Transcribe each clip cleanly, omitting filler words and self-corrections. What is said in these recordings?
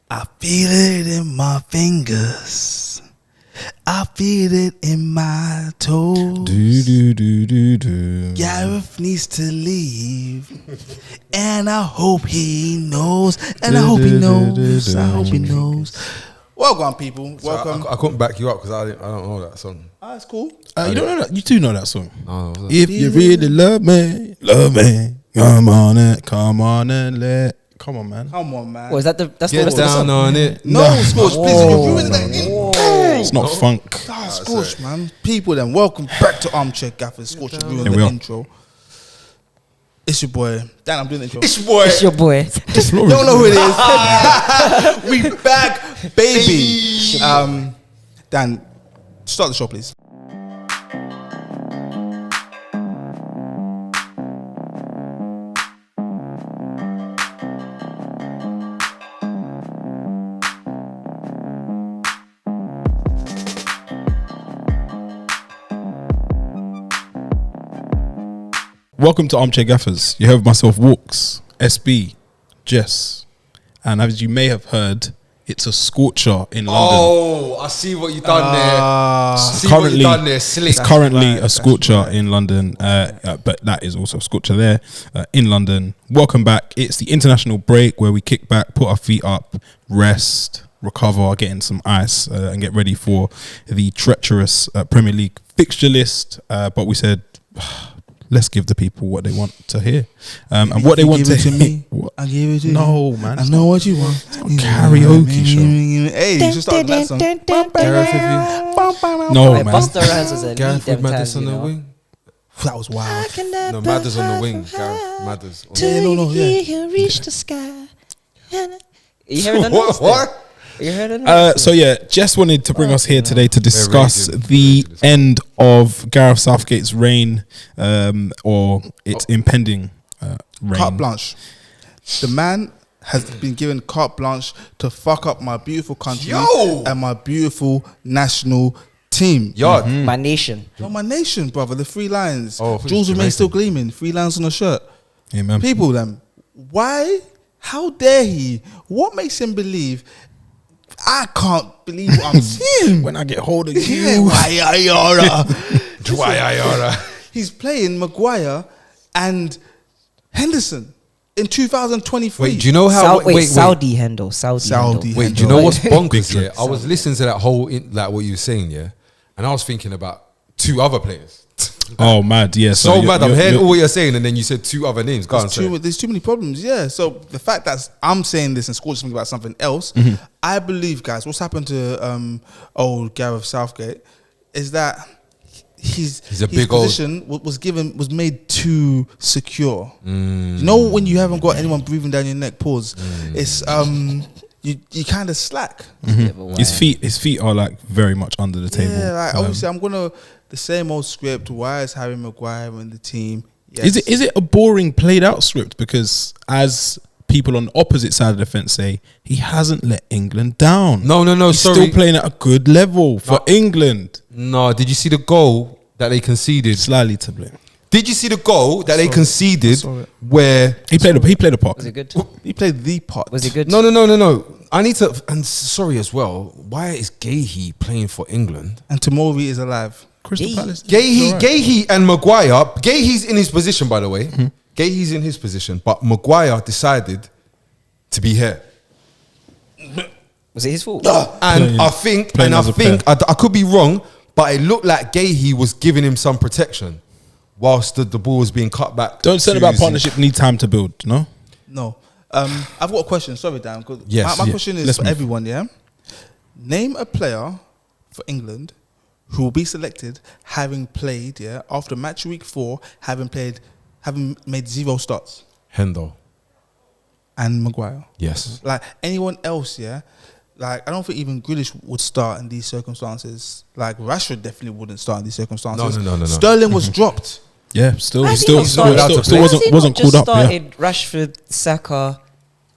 I feel it in my fingers. I feel it in my toes. Gareth needs to leave. And I hope he knows. And I hope he knows. I hope he knows. Welcome, people. Welcome. I couldn't back you up because I don't know that song. That's cool. You don't know that? You do know that song. No, If you really love me, come on and let. Come on, man. Come on, man. What is that? That's Get the rest of the down song? on it. No, Scorch, please. You're ruining that. It's not funk. Scorch, man. People, then welcome back to Armchair Gaffers. Scorch ruined Here the we are. intro. It's your boy. Dan, I'm doing the intro. It's your boy. It's your boy. You don't know who it is. We back, baby. Dan, start the show, please. Welcome to Armchair Gaffers. You have myself, Walks, SB, Jess, and as you may have heard, it's a scorcher in London. Oh, I see what you done there. Slick. It's currently a scorcher in London, but that is also a scorcher there in London. Welcome back. It's the international break where we kick back, put our feet up, rest, recover, get in some ice, and get ready for the treacherous Premier League fixture list. But we said, let's give the people what they want to hear, and what they want to hear. Me. I give it to you. No, man. I know what you want. Karaoke show. Hey, you should start that song. Gareth, No, Wait, man. Busta Rhymes was a lead Gareth them with times, Maddison you on the know. wing. That was wild. No, Madders on the wing. Gareth Madders. Yeah, no, yeah. Reach the sky. You heard the notes? What? You heard the notes? So yeah, Jess wanted to bring us here today to discuss the end of Gareth Southgate's reign, or its impending reign. Carte blanche. The man has been given carte blanche to fuck up my beautiful country and my beautiful national team. Yard. My nation. Not my nation, brother. The three lions. Oh, Jewels remain Jamaican. still gleaming. 3 lines on a shirt. Amen. People, them. Why? How dare he? What makes him believe? I can't believe what I'm seeing. When I get hold of Yeah, you, why he's playing Maguire and Henderson in 2023. Wait, do you know how? Saudi Hendo. Saudi. Wait, do you know what's bonkers? Big Yeah, flex. I was listening to that whole like what you were saying, yeah, and I was thinking about 2 other players. oh mad, yeah. So you're- mad. I'm you're- hearing you're- all what you're saying, and then you said 2 other names. Go on, say. There's too many problems, yeah. So the fact that I'm saying this and Scorch thinking about something else, I believe, guys, what's happened to old Gareth Southgate is that his a big old- position was made too secure. You know when you haven't got anyone breathing down your neck, pause. It's you kind of slack. His feet are like very much under the table. Yeah, like, obviously I'm gonna the same old script. Why is Harry Maguire in the team? Yes. Is it a boring played out script? Because as people on the opposite side of the fence say, he hasn't let England down. No. He's still playing at a good level for England. No, did you see the goal that they conceded? Slightly to blame. Did you see the goal that they conceded saw it. where? He played a part. Was it good? He played the part. Was it good? No. I need to, and sorry as well. Why is Gahey playing for England? And Tomori is alive. Crystal Palace. Gahey and Maguire. Gahey's in his position, by the way. Gahey's in his position, but Maguire decided to be here. Was it his fault? And I think, I could be wrong, but it looked like Gahey was giving him some protection whilst the ball was being cut back. Don't say about partnership need time to build, no? No. I've got a question. Sorry, Dan. Yes, My question is Let's for move. everyone, yeah? Name a player for England who will be selected having played, yeah, after match week 4, having made 0 starts. Hendo. And Maguire. Yes. Like anyone else, yeah? Like I don't think even Grealish would start in these circumstances. Like Rashford definitely wouldn't start in these circumstances. No. Sterling was dropped. Yeah, still Has he not wasn't called up. Yeah. started Rashford, Saka,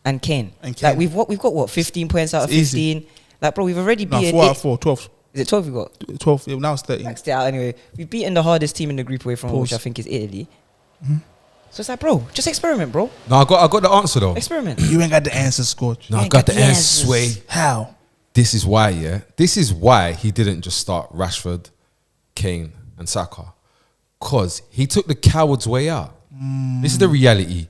and Kane. Like we've got what 15 points out of 15. Like bro, we've already No, beaten 4 out of 4, 12. Is it 12 we got? 12, yeah, now it's 13. Maxed it out anyway. We've beaten the hardest team in the group away from, Pause. which I think is Italy. So it's like, bro, just experiment, bro. No, I got the answer though. Experiment. You ain't got the answer, Scorch. No, I got the answer, Sway. How? This is why, yeah. This is why he didn't just start Rashford, Kane, and Saka. Because he took the coward's way out. This is the reality.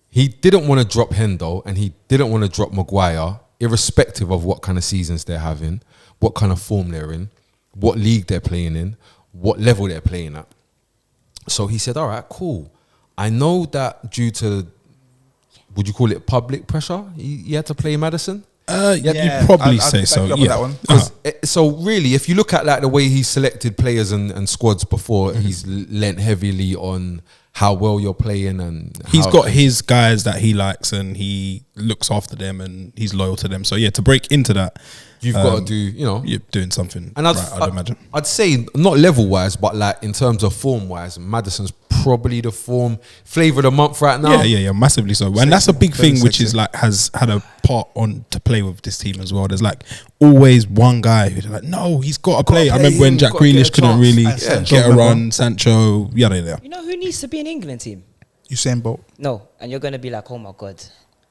He didn't want to drop Hendo and he didn't want to drop Maguire, irrespective of what kind of seasons they're having, what kind of form they're in, what league they're playing in, what level they're playing at. So he said, all right, cool. I know that due to, would you call it public pressure, he had to play Maddison? You'd probably say so. Yeah. That one. So really, if you look at like the way he selected players and squads before, he's lent heavily on how well you're playing, and he's got his guys that he likes and he looks after them and he's loyal to them. So yeah, to break into that, you've got to do, you know, you're doing something. And I'd imagine. I'd say not level wise, but like in terms of form wise, Maddison's probably the form flavour of the month right now. Yeah, massively so. And that's a big thing, which is like has had a part on to play with this team as well. There's like always one guy who's like, no, he's got to play. I remember when Jack Grealish couldn't really get a run, Sancho, yada. You know who needs to be an England team? Usain Bolt. No, and you're going to be like, oh my God,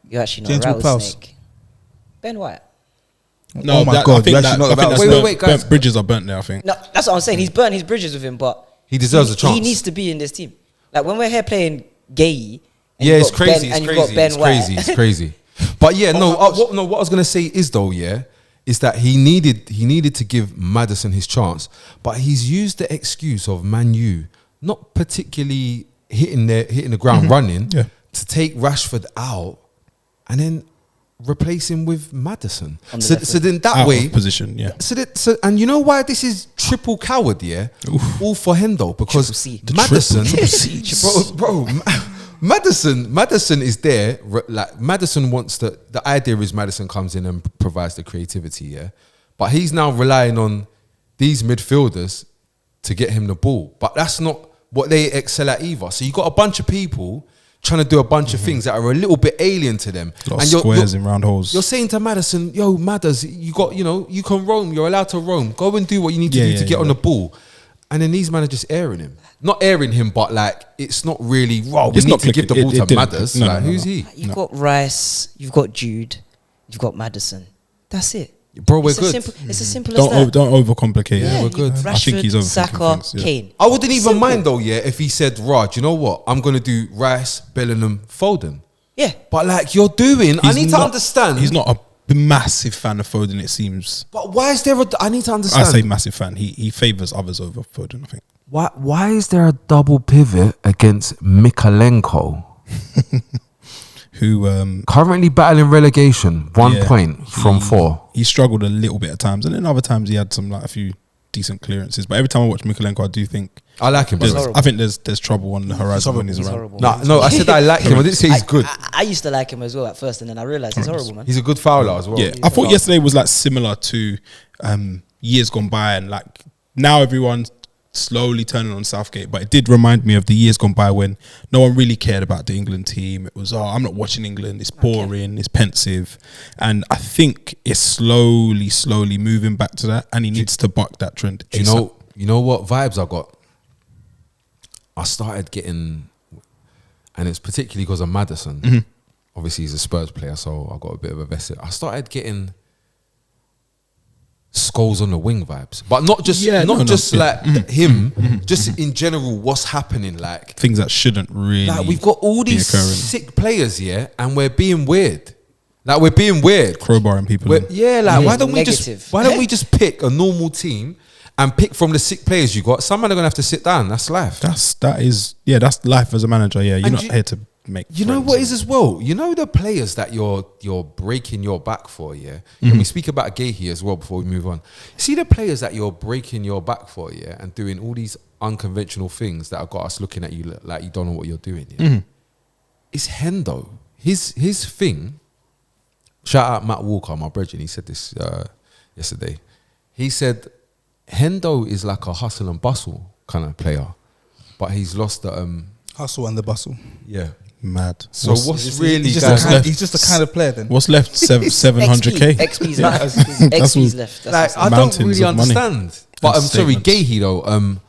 you're actually not James a Ward-Prowse. rattlesnake. Ben White. No, Oh my that, God, I think you're that, actually not I think about- that's Wait, guys. bridges are burnt there, I think. No, that's what I'm saying. He's burnt his bridges with him, but He deserves a chance. He needs to be in this team. Like when we're here playing Gay. Yeah, it's crazy. It's crazy. But yeah, what I was gonna say is though, yeah, is that he needed to give Maddison his chance, but he's used the excuse of Man U not particularly hitting the ground running to take Rashford out and then replace him with Maddison. So then that Out way of position, yeah. So and you know why this is triple coward, yeah? All for Hendo because Maddison, bro, Maddison is there. Like Maddison wants the idea is Maddison comes in and provides the creativity, yeah. But he's now relying on these midfielders to get him the ball. But that's not what they excel at either. So you got a bunch of people trying to do a bunch of things that are a little bit alien to them. And squares in round holes. You're saying to Maddison, yo, Madders, you got, you know, you can roam. You're allowed to roam. Go and do what you need to do to get on the ball. And then these men are just airing him. Not airing him, but like, it's not really, we need to give the ball to Madders. No, who's he? You've got Rice, you've got Jude, you've got Maddison. That's it. Bro, we're It's good. as simple as that. Don't overcomplicate it. we're good. I think he's Rashford, overthinking Saka, things, yeah. Kane. I wouldn't even mind though, yeah, if he said, Raj, you know what? I'm going to do Rice, Bellingham, Foden. Yeah. But like you're doing, I need to not- understand. He's not a massive fan of Foden, it seems. But why is there I need to I understand. say massive fan. He favours others over Foden, I think. Why is there a double pivot against Mikalenko? Who Currently battling relegation, 1 point from 4. He struggled a little bit at times, and then other times he had a few decent clearances. But every time I watch Mikalenko, I do think I like him. I think there's trouble on the horizon when he's around. horrible. No, I said I like him. I didn't say he's good. I used to like him as well at first, and then I realized he's horrible, man. He's a good fouler as well. Yeah, I thought yesterday was like similar to years gone by, and like now everyone's slowly turning on Southgate, but it did remind me of the years gone by when no one really cared about the England team. It was, I'm not watching England, it's boring, it's pensive. And I think it's slowly moving back to that, and he needs to buck that trend. You know what vibes I got? I started getting, and it's particularly because of Maddison. Obviously he's a Spurs player, so I got a bit of a vested. I started getting Scholes on the wing vibes, but not just him, just in general what's happening, like things that shouldn't really, like we've got all these occurring. sick players here and we're being weird, like we're being weird, crowbarring people in. why don't Negative. we just pick a normal team and pick from the sick players you got? Some men are gonna have to sit down. That's life. That's life as a manager. Yeah, you're not here to make. You know what is as well? You know the players that you're breaking your back for, yeah? And we speak about Gahey as well before we move on. See the players that you're breaking your back for, yeah? And doing all these unconventional things that have got us looking at you like you don't know what you're doing, yeah? It's Hendo. His thing, shout out Matt Walker, my brethren, he said this yesterday. He said, Hendo is like a hustle and bustle kind of player, but he's lost the... Hustle and the bustle. Yeah. Mad. So what's really he's just the kind of player then. What's left? 700k. XP's left. XP's left. Like, I don't mountains really of money. understand. But I'm That's sorry, statements. Gahey though.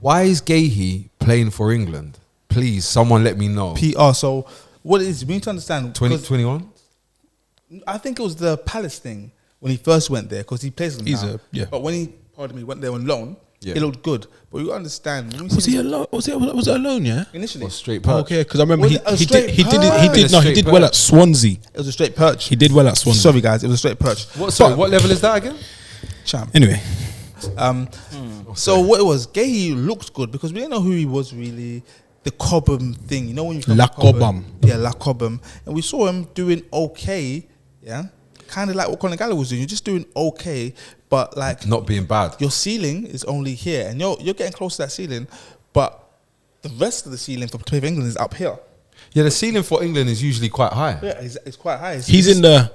Why is Gahey playing for England Please, someone let me know. PR. So what it is, we need to understand. 2021? I think it was the Palace thing when he first went there because he plays them now. But when he, went there on loan, it looked good. But you understand. Was he alone? Was it alone? Yeah. Initially, Or straight perch. Okay, because I remember he Straight did well at Swansea. It was a straight perch. He did well at Swansea. Sorry, guys, it was a straight perch. What level is that again? Champ. Anyway, So what it was, Gahey looked good because we didn't know who he was really. The Cobham thing, you know when you come La to Cobham. Cobham. Yeah, La Cobham. And we saw him doing okay, yeah? Kind of like what Conor Gallagher was doing. You're just doing okay, but like... Not being bad. Your ceiling is only here, and you're getting close to that ceiling, but the rest of the ceiling for play for England is up here. Yeah, the ceiling for England is usually quite high. Yeah, it's quite high. he's in the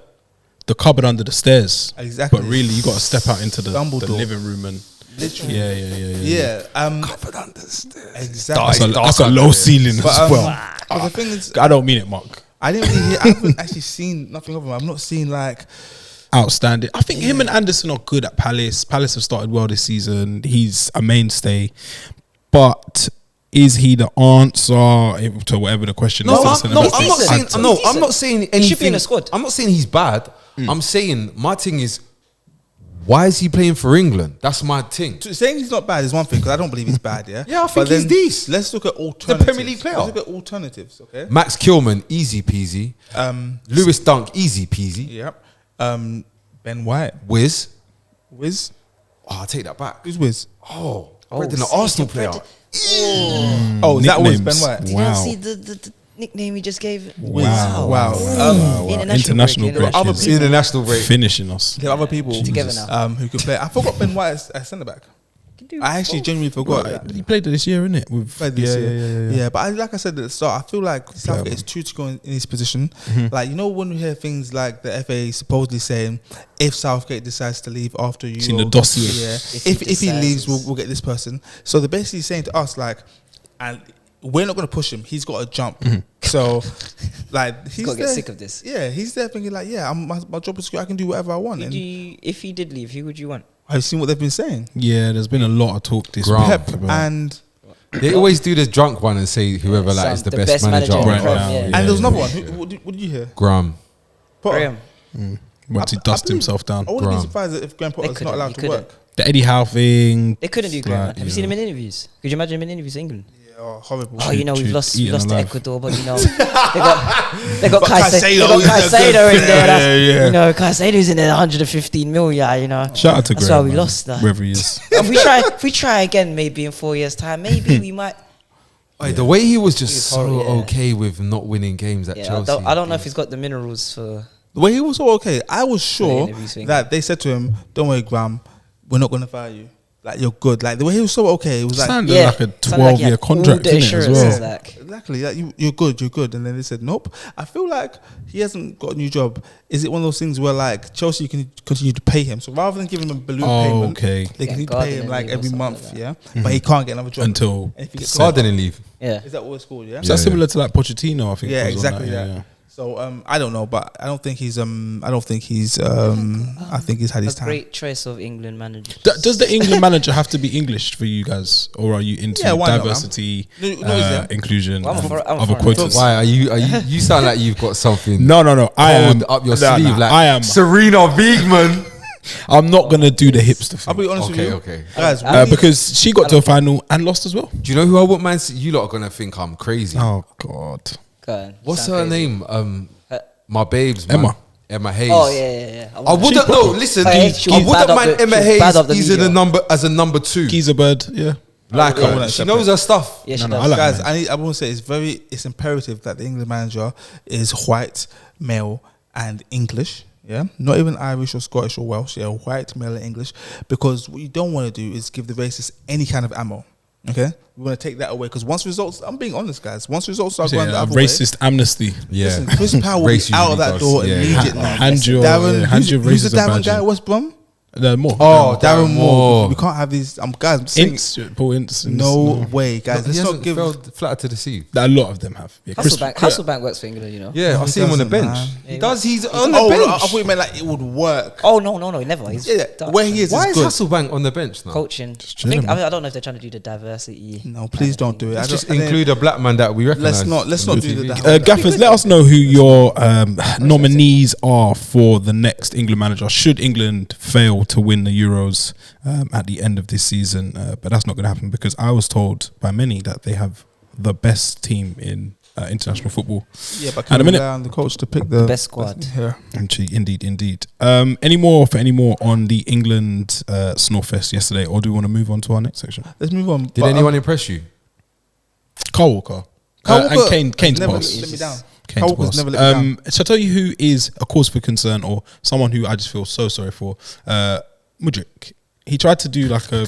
cupboard under the stairs. Exactly. But really, you got to step out into the Dumbledore. living room and... Literally. Yeah. Covered under the stairs. Exactly. That's a low ceiling as well. But the thing is, I don't mean it, Mark. I haven't actually seen nothing of him. I've not seen like... Outstanding. I think him and Anderson are good at Palace. Palace have started well this season. He's a mainstay. But is he the answer to whatever the question is? I'm not saying anything. He should be in the squad. I'm not saying he's bad. I'm saying my thing is, why is he playing for England? That's my thing. Saying he's not bad is one thing because I don't believe he's bad. Yeah, Yeah, I think he's decent. Let's look at alternatives. Premier League player. Let's look at alternatives. Okay. Max Kilman, easy peasy. Lewis Dunk, easy peasy. Yep. Ben White. Wiz. Wiz. Oh, I'll take that back. Who's Wiz? Oh, Brendan, the Arsenal player. Oh, is that Wiz? Ben Nicknames. White. Did Wow. you see the nickname he just gave? Wow. International break. Other is people- International break. finishing us. There are other people Together now. who can play. I forgot Ben White as centre back. I actually genuinely forgot that. He played this year, innit? Played this year. Yeah, but like I said at the start, I feel like Southgate is too to go in his position. Like, you know, when you hear things like the FA supposedly saying, if Southgate decides to leave after you, in the dossier. yeah, If if he leaves, decides. we'll get this person. So they're basically saying to us, like, and we're not going to push him. He's got to jump. So, like, he's got to there. get sick of this. Yeah, he's there thinking like, yeah, my job is secure. I can do whatever I want. And If he did leave, who would you want? I've seen what they've been saying. Yeah, there's been a lot of talk this Grant. week. Pep about- and They always do the drunk one and say whoever like is the best manager. in the Right Prem, now, yeah. yeah. and there was another one. What did you hear? Graham. Potter. Graham. once he dusted himself down. I wouldn't be Graham. surprised if Graham Potter's couldn't, not allowed he to couldn't. work. The Eddie Howe thing. They couldn't do Graham. Like, Have you seen him in interviews? Could you imagine him in interviews in England? Yeah, oh, horrible. Oh, you know, we've lost eaten to alive. Ecuador, but you know, they got But Caicedo Caicedo in there. That's, yeah. You know, Caicedo's in there, 115 mil, yeah, you know. Shout out to That's Graham. why we man, lost that. wherever he is. If we try again, maybe in 4 years' time, maybe we might. Like, the way he was just He's so horrible, yeah. okay with not winning games at Yeah, Chelsea. I don't know if he's got the minerals for. The way he was so okay, I was sure interview thing. that they said to him, "Don't worry, Graham, we're not going to fire you. Like, you're good." Like, the way he was so okay, it was like, Sounded Yeah, like a sounded like he 12-year had contract, all the innit, as assurances, well. like. exactly, like, you're good. And then they said, "Nope." I feel like he hasn't got a new job. Is it one of those things where like Chelsea can continue to pay him? So rather than giving him a balloon payment, okay. they Yeah, continue to pay gardening him like leave or every something month, like yeah. But he can't get another job Until And if he gets Gardening leave. Yeah. Is that what it's called? Yeah. is that similar to like Pochettino? I think. Yeah, was on exactly. that, Yeah. So I don't know, but I think he's I think he's had A his time. great choice of England manager. Does the England manager have to be English for you guys, or are you into Yeah, why not, man? diversity, No, he's there. inclusion, Well, I'm and for- I'm other for it. quotas? Why are you? You sound like you've got something. No. I am up your no, sleeve. no, Like I am. Serena Wiegman. I'm not gonna do the hipster I'll thing be honest with you, Okay. guys. because she got to a final and lost as well. Do you know who I want, man? You lot are gonna think I'm crazy. Oh God. Go on, What's sound her crazy. name? My babes, man. Emma. Hayes. Oh yeah. I wouldn't know. Listen, Hey, she I was wouldn't bad up mind the- Emma she was bad up Hayes the as a media. number two. Keys a bird. Yeah. Like I her. wouldn't She accept knows it. her stuff. Yeah, she No, does. I like Guys, that. I want to say it's imperative that the England manager is white, male, and English. Yeah, not even Irish or Scottish or Welsh. Yeah, white, male, and English. Because what you don't want to do is give the racists any kind of ammo. Okay, we want to take that away because once results, I'm being honest, guys. Once results start going the other way, racist amnesty. Yeah. listen, Chris Powell will be Race out of usually that does, door yeah. immediately. Hand your Darren, hand your who's the racism Darren badge guy in. at West Brom? Moore. Oh, Darren Moore. We can't have these. Guys, I'm saying, Paul Ince. no way, guys. Let's not give. flat to the sea. A lot of them have. Yeah, Hasselbank works for England, you know. Yeah, I see him on the bench. He does. He's on the Oh, bench. I thought you meant like it would work. Oh no, never. He's Where he is Why is good. Hasselbank on the bench now? coaching. chilling, I don't know if they're trying to do the diversity. No, please don't do it. Let's just include a black man that we recognise. Let's not do that. Gaffers, let us know who your nominees are for the next England manager. Should England fail to win the Euros at the end of this season, but that's not going to happen because I was told by many that they have the best team in international football. Yeah, but can we rely on the coach to pick the best squad? Yeah. Indeed. Any more on the England Snorefest yesterday, or do we want to move on to our next section? Let's move on. Did anyone impress you? Kyle Walker. And Kane's never boss. let me down. Kane's Kyle Walker's boss. never let me down. So I'll tell you who is a cause for concern, or someone who I just feel so sorry for. Mudryk. He tried to do like a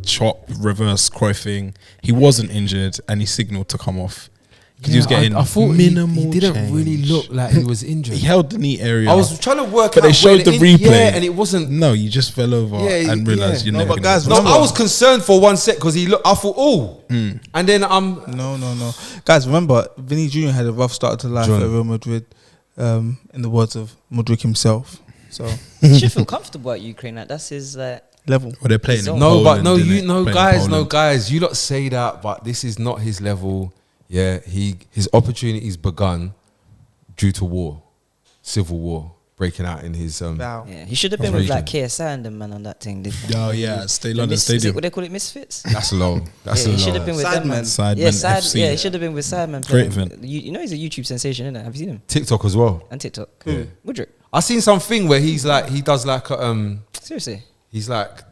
chop, reverse Cruyffing. He wasn't injured, and he signalled to come off because he was getting I thought minimal. he didn't change. really look like he was injured. He held the knee area. I was trying to work but out they showed the replay, yeah, and it wasn't. No, you just fell over and realised you're never. But guys, No, remember, I was concerned for 1 sec because he looked. I thought, and then No. Guys, remember, Vinny Jr. had a rough start to life John. at Real Madrid, in the words of Mudryk himself. So, He should feel comfortable at Ukraine. That's his level. Well, they're playing. No, in no, Poland, but innit? Playing in Poland. guys, you lot say that, but this is not his level. Yeah, his opportunities begun due to war, civil war breaking out in his Wow. Yeah, he should have been with like KSI and the man on that thing. Oh yeah, Stay The London Is it Stadium. what they call it, Misfits? That's low. That's Yeah, a he should low. have been with Sidemen. them, man. Sidemen FC. Yeah, he should have been with Sidemen. Great playing. event. You know he's a YouTube sensation, isn't it? Have you seen him? TikTok as well. And TikTok. Yeah. Mudryk. I seen something where he does like Seriously. he's like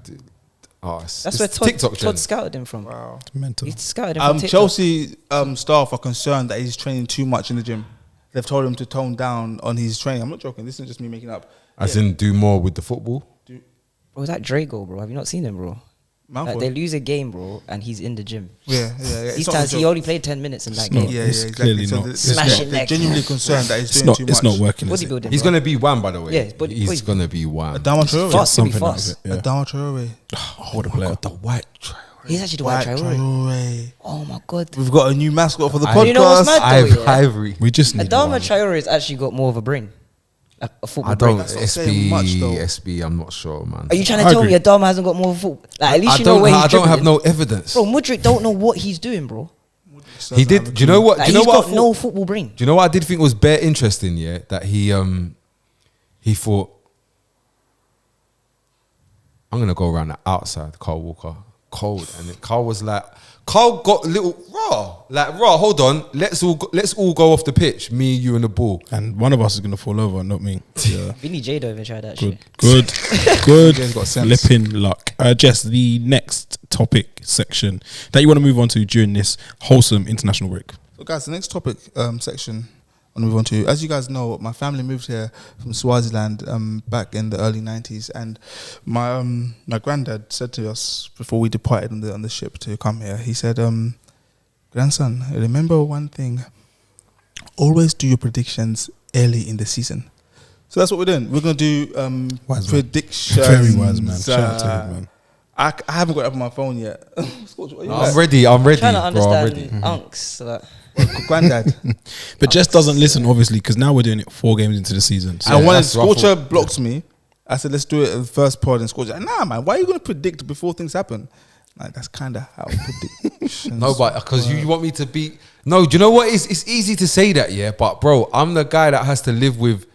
That's where TikTok Todd scouted him from. Wow. Mental. He scouted him from TikTok. Chelsea staff are concerned that he's training too much in the gym. They've told him to tone down on his training. I'm not joking. This isn't just me making up. As in do more with the football. Bro, that Drago, bro. Have you not seen him, bro? Like, they lose a game, bro, and he's in the gym. Yeah. These times he only played 10 minutes in that game. Yeah, It's exactly. clearly So not. they're Smashing they're neck. genuinely concerned that he's It's doing not. too much. It's not working. Is it? Bodybuilding. He's bro. gonna be one, by the way. Yeah, he's gonna be one. Adama Traore. Fast, he'll be Something out fast. of it. Yeah. Adama Traore. What a player. The white Traore. He's actually the white Traore. Traore. Oh my god. We've got a new mascot for the I- podcast. You know what's mad? though, yeah? Ivory. We just need Adama one. Traore has actually got more of a brain. A football I brain. don't. That's not saying much, though. SB. I'm not sure, man. Are you trying I to tell me agree. Adama hasn't got more of a football? Like, at least I you know don't. where he's I don't have dribbling. no evidence. Bro, Mudryk don't know what he's doing, bro. He did. Do you know what? Like, Do you know he's what? got I thought- no football brain. Do you know what I did think was bare interesting? Yeah, that he thought I'm gonna go around the outside. Carl Walker, cold, and then Carl was like, Carl got a little raw. Hold on, let's all go off the pitch. Me, you, and the ball. And one of us is gonna fall over, not me. Yeah. Vinny J don't even try that Good, shit. good Jay's got sense. flipping luck. Jess, the next topic section that you want to move on to during this wholesome international break. So, guys, the next topic section I want to move on to. As you guys know, my family moved here from Swaziland back in the early 90s, and my granddad said to us before we departed on the ship to come here, he said, grandson, remember one thing, always do your predictions early in the season. So that's what we're doing. We're going to do Wise man. predictions. Very wise man. Shout out to him, man. I haven't got it up on my phone yet. I'm ready. I'm ready, Trying to bro. I'm understand ready. unks. So that Granddad. But Jess doesn't listen, obviously, because now we're doing it 4 games into the season. So I wanted that's what I Scorcher thought. blocked me. I said, let's do it at the first pod, and Scorcher, nah, man, why are you going to predict before things happen? Like, that's kind of how predictions. No, but because you want me to be. No, do you know what? It's easy to say that, yeah. But bro, I'm the guy that has to live with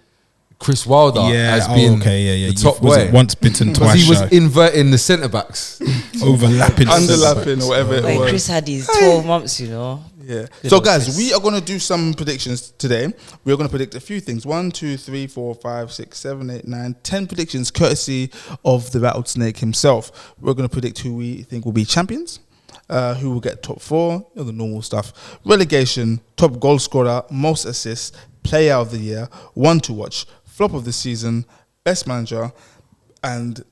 Chris Wilder as being the top boy. Once bitten, Because twice he was shy. inverting the centre backs. Overlapping. underlapping or whatever it like was. Chris had his 12 months, you know. Yeah. Good So, old guys, Chris. we are going to do some predictions today. We're going to predict a few things. 1, 2, 3, 4, 5, 6, 7, 8, 9, 10 predictions, courtesy of the Rattlesnake himself. We're going to predict who we think will be champions, who will get top 4, you know, the normal stuff. Relegation, top goal scorer, most assists, player of the year, one to watch, flop of the season, best manager, and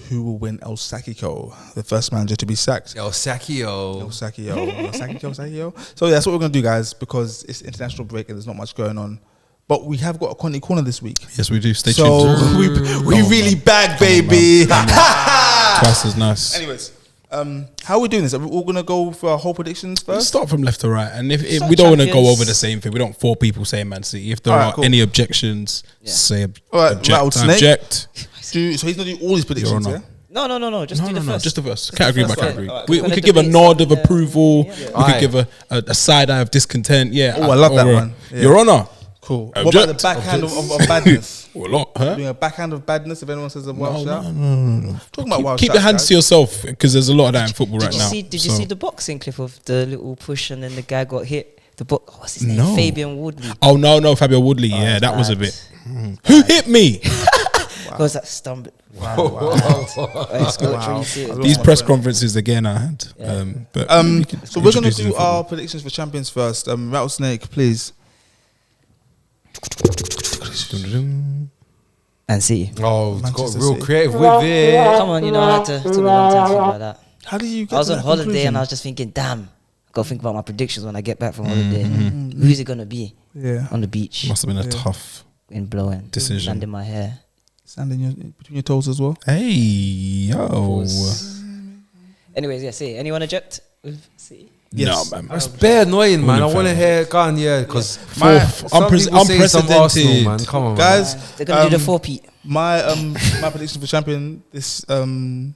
who will win El Sacico, the first manager to be sacked. El Sacio. El Sacio. So yeah, that's what we're going to do, guys, because it's international break and there's not much going on But we have got a Conti Corner this week. Yes, we do. Stay So tuned. we really bag, baby. Twice as nice. Anyways, how are we doing this? Are we all going to go for our whole predictions Let's first? start from left to right, and if Start we don't want to go champions. over the same thing, we don't want 4 people saying Man City. If there All right, are cool. any objections, say All right, object. Rattlesnake. Object. So he's going to do all his predictions, Your yeah? Honour. No. Just do the first. Just the first. Just Category the by first one. category. Alright. We We're could gonna give a debate nod of something, approval. yeah. We Aye. could give a side eye of discontent. Yeah. Oh, I love that or a- one. Yeah. Your Honour. Cool. Object. What about the backhand of badness? Or a lot, huh? Doing a backhand of badness if anyone says a wild shout? No. Talking about wild Keep shouts, the hands guys. to yourself, because there's a lot of that in football right now. Did you see the boxing clip of the little push and then the guy got hit? What's his name? No. Fabian Woodley. Oh no, Fabio Woodley. Yeah, it's that was a bad. bit. Who hit me? Goes that stumble. Wow. These press conferences again I had. But we can So we're going to introduce it in do our football. predictions for champions first. Rattlesnake, please. And see. Oh, it's got Manchester real City. creative with it. Come on, you know, I had to. It took me a long time to think about that. How did you get I was to on that holiday conclusion? and I was just thinking, damn, I got to think about my predictions when I get back from holiday. Who's it going to be Yeah. on the beach? Must have been a Yeah. tough. In blowing. Decision. Sand in my hair. Sand in between your toes as well. Hey yo. Anyways, yeah, see. Anyone eject with City? Yes. No, man. That's bare annoying, man. I Only want to fan. hear Gun, yeah, because Fourth, unprecedented. man. Come on, man. Guys, They're going to do the 4-peat. my prediction for champion this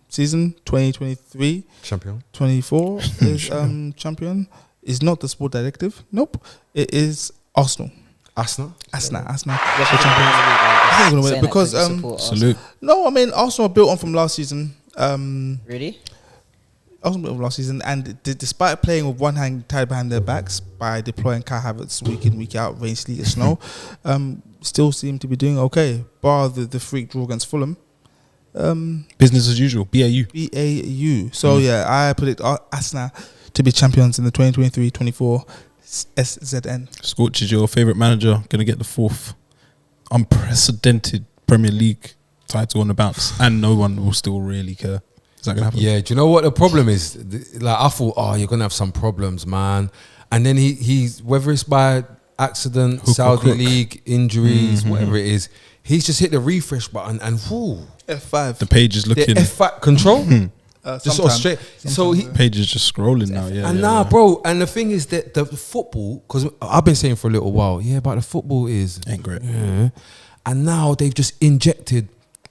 season 2023-24 is champion is not the Sport Directive. Nope, it is Arsenal. Arsenal. Arsenal. Yes, The champions. I think we're gonna win it because Salute. no, I mean Arsenal are built on from last season. Really? Arsenal built on last season, and despite playing with one hand tied behind their backs by deploying Kai Havertz week in week out, rain, sleet, or snow, still seem to be doing okay. Bar the freak draw against Fulham. Business as usual. BAU. BAU. So yeah, I predict Arsenal to be champions in the 2023-24 SZN. Scorch is your favourite manager. Gonna get the 4th unprecedented Premier League title on the bounce, and no one will still really care. Is that gonna happen? Yeah, do you know what the problem is? Like, I thought, oh, you're gonna have some problems, man. And then he's whether it's by accident, Hook or Saudi crook. League injuries, whatever it is, he's just hit the refresh button and whoo, F5. The page is the looking. F5 control. Just sort of Sometime. straight. So he. Page is just scrolling now. Yeah. And yeah, nah, yeah. bro. And the thing is that the football, because I've been saying for a little while, yeah, but the football is Ain't great. yeah. And now they've just injected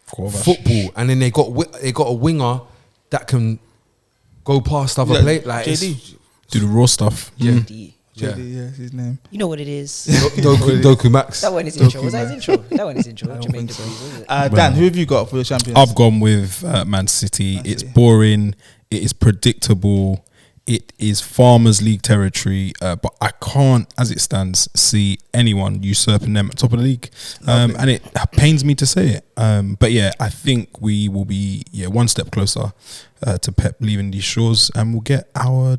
Kovac. football, and then they got a winger that can go past other Yeah, play like JD. Do the raw stuff. Yeah. D. Yeah. JD, yeah, his name. You know what it is. Doku Max. That one is intro. Was that his intro? That one is intro. Jermaine Dupri, was it? Dan, who have you got for your champions? I've gone with Man City. Man It's City. boring. It is predictable. It is Farmers League territory. But I can't, as it stands, see anyone usurping them at top of the league. And it pains me to say it. But yeah, I think we will be one step closer to Pep leaving these shores, and we'll get our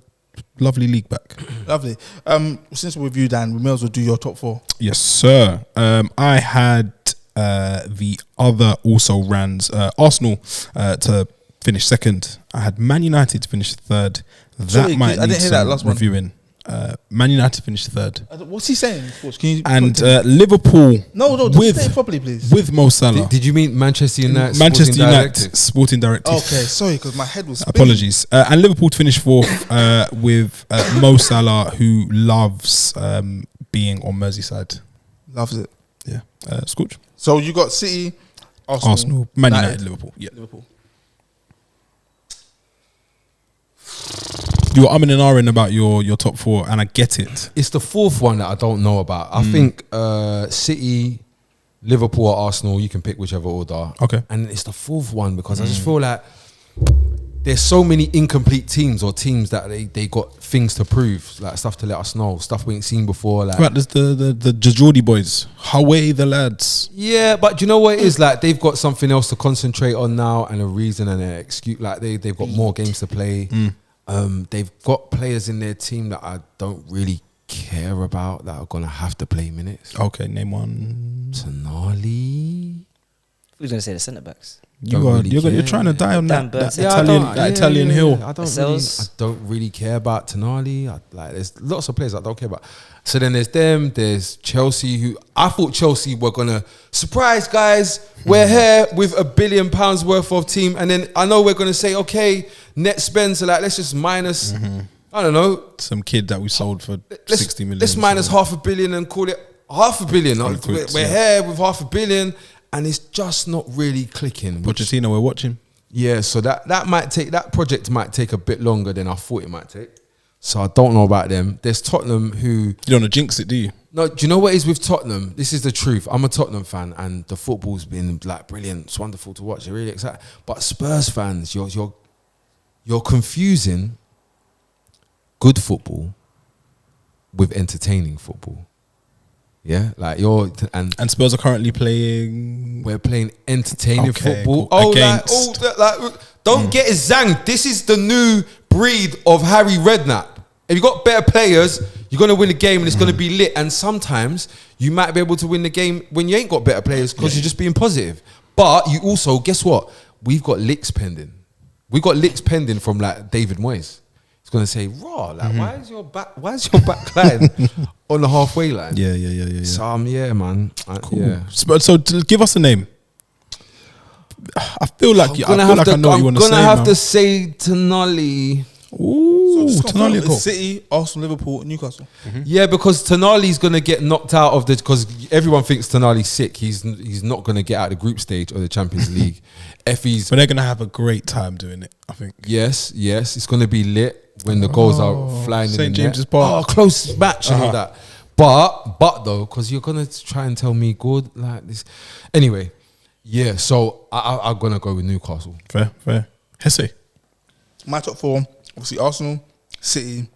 lovely league back. Lovely. Since we're with you, Dan, we may as well do your top 4. Yes, sir. I had the other also rans Arsenal to finish second. I had Man United to finish third. That Sorry, might I need didn't hear that some last one. reviewing. Man United finished third, What's he saying? Can you and Liverpool no, just with say it properly, please. with Mo Salah. Did you mean Manchester United? Manchester Sporting United Directive? Sporting Directive. Okay, sorry, because my head was spinning. Apologies. And Liverpool to finish fourth with Mo Salah, who loves being on Merseyside. Loves it. Yeah, Scorch. So you got City, Arsenal, Man United, Liverpool. Yeah. Liverpool. You were umming and ahhing about your top 4, and I get it. It's the 4th one that I don't know about. I think City, Liverpool, or Arsenal. You can pick whichever order. Okay. And it's the 4th one because I just feel like there's so many incomplete teams or teams that they got things to prove, like stuff to let us know, stuff we ain't seen before. Like, Right, there's the Geordie boys. Away the lads. yeah, but do you know what it is? Like, they've got something else to concentrate on now, and a reason and an excuse. Like, they've got more games to play. They've got players in their team that I don't really care about that are gonna have to play minutes. Okay, name one. Tonali. Who's going to say the centre backs? You're trying to die on Damn, that yeah, Italian hill. I don't really care about Tonali. There's lots of players I don't care about. So then there's them. There's Chelsea, who I thought Chelsea were gonna surprise guys. We're here with £1 billion worth of team, and then I know we're gonna say, okay, net spend. So let's just minus. I don't know, some kid that we sold for 60 million. Let's minus £500 million and call it £500 million. We're here with £500 million. And it's just not really clicking. Pochettino, we're watching. Yeah, so that project might take a bit longer than I thought it might take. So I don't know about them. There's Tottenham who... You don't want to jinx it, do you? No, do you know what it is with Tottenham? This is the truth. I'm a Tottenham fan and the football's been brilliant. It's wonderful to watch. You're really excited. But Spurs fans, you're confusing good football with entertaining football. Yeah, and Spurs are currently playing. We're playing entertaining football. Cool. Don't get it zanged. This is the new breed of Harry Redknapp. If you got better players, you're gonna win the game, and it's gonna be lit. And sometimes you might be able to win the game when you ain't got better players because you're just being positive. But you also, guess what? We've got licks pending. We got licks pending from David Moyes. He's gonna say, "Raw, why is your back line on the halfway line?" Yeah. So man. Cool. Yeah. So give us a name. I feel like I know what you want to say. I'm gonna have to say Tonali. Ooh, Tonali. City, Arsenal, Liverpool, Newcastle. Yeah, because Tonali's gonna get knocked out of because everyone thinks Tonali's sick. He's not gonna get out of the group stage or the Champions League. But they're gonna have a great time doing it, I think. Yes, it's gonna be lit when the goals are flying in the net. St. James's Park. Oh, close match and all that. But though, because you're gonna try and tell me good like this. Anyway, yeah. So I'm gonna go with Newcastle. Fair. Hesse. My top four, obviously Arsenal, City,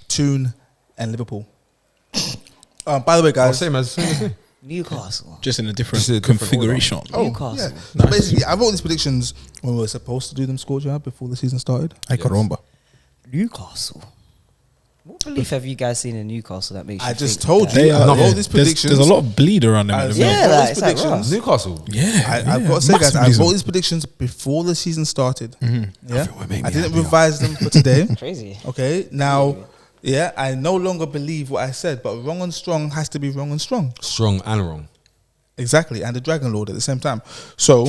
Toon, and Liverpool. By the way, guys, Same as Newcastle. Just in a different configuration. Newcastle. Yeah. So basically, I wrote these predictions when we were supposed to do them, scored before the season started. I caramba. Newcastle. What belief have you guys seen in Newcastle that makes you I just think told that? you. I wrote these predictions. There's a lot of bleed around them at the Yeah, minute. like, these it's like predictions. Newcastle. I've got to say, guys, I wrote these predictions before the season started. Yeah, I didn't revise them for today. Crazy. Okay, now, yeah, I no longer believe what I said, but wrong and strong has to be wrong and strong. Strong and wrong. Exactly, and the Dragon Lord at the same time. So,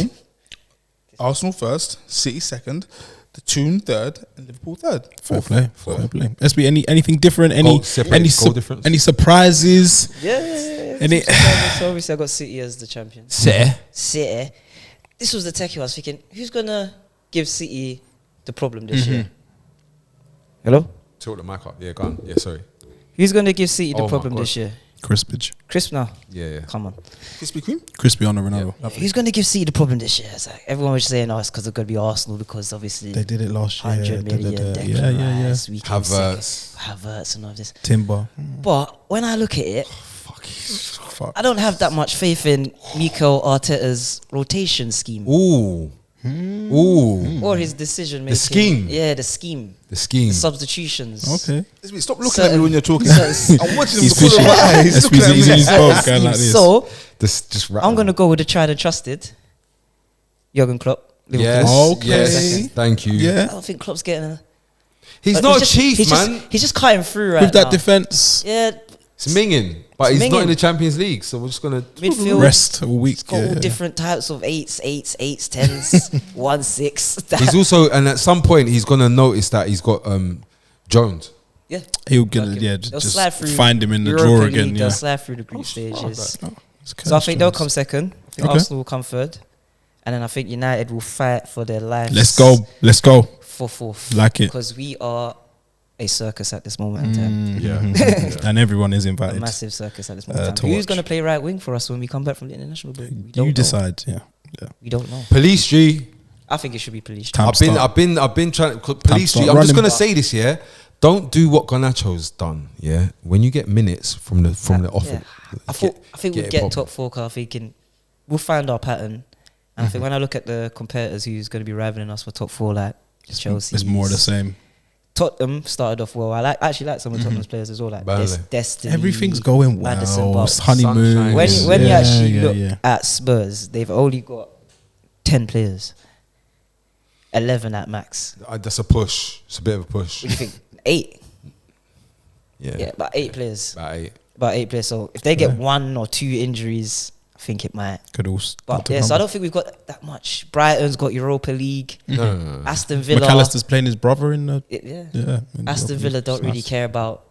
Arsenal first, City second, the Toon third, and Liverpool third. Fair play. SB, anything different? Any difference? Any surprises? Yeah. Any? So obviously I got City as the champion. City. This was the techie I was thinking, who's gonna give City the problem this year? Hello? Talk the mic up. Yeah, go on. Yeah, sorry. Who's gonna give City the Oh my problem God. this year? Crispage. Crisp now. Yeah. Come on. Krispy Kreme? Crispy on the Ronaldo. Who's going to give City the problem this year? It's like everyone was saying, it's because it's going to be Arsenal because obviously They did it last year. 100 million. Yeah. Havertz and all this. Timber. But when I look at it, Fuck. I don't have that much faith in Mikel Arteta's rotation scheme Ooh. or his decision making. The scheme. Yeah, the scheme. The scheme. The substitutions. Okay. Stop looking at me when you're talking. Certain- I'm watching He's him with the corner of my eyes. He's Looking at me. in his boat, certain going like schemes. this. So Just I'm going to go with the tried and trusted Jurgen Klopp. Liverpool. Yes. Okay. Yes. Thank you. I Yeah. don't think Klopp's getting a... He's not a chief, he's man. He's just cutting through right With that now. defense, Yeah, It's minging, but It's he's not minging. in the Champions League, so we're just gonna midfield. rest a week. It's got all different types of eights, 10s, 1-6. He's also, and at some point he's gonna notice that he's got Jones. Yeah. He'll get Fucking- they'll just slide through find him in the Europa drawer League, again. They'll Yeah. slide through the group stages. It's So I think they'll come second. I think Okay. Arsenal will come third. And then I think United will fight for their lives. Let's go. For fourth. Like it. Because we are a circus at this moment in time. Yeah. And everyone is A invited. massive circus at this moment in to time. Who's watch. going to play right wing for us when we come back from the international break? We don't You know. decide. Yeah. We don't know. Police G. I think it should be Police. Time to start. I've been trying. Police G. start I'm just running. gonna say this, yeah. Don't do what Garnacho's done, yeah. When you get minutes from the offer, I think we'll get top four. Cause I'm thinking we'll find our pattern. And I think when I look at the competitors who's going to be rivaling us for top four, like Chelsea, It's more of the same. Tottenham started off well. I actually like some of Tottenham's players as well, like Burnley. Destiny. Everything's going well. Maddison, but Honeymoon. Sunshine. when you Yeah, actually yeah, look yeah. at Spurs, they've only got 10 players. 11 at max. That's a push. It's a bit of a push. What do you think? 8? Yeah. Yeah, about 8 players. About 8. Players. So if they get 1 or 2 injuries, I think it might. Could all. But yeah, so I don't think we've got that much. Brighton's got Europa League. No. Aston Villa. McAllister's playing his brother in the. Yeah. Aston Villa don't really care about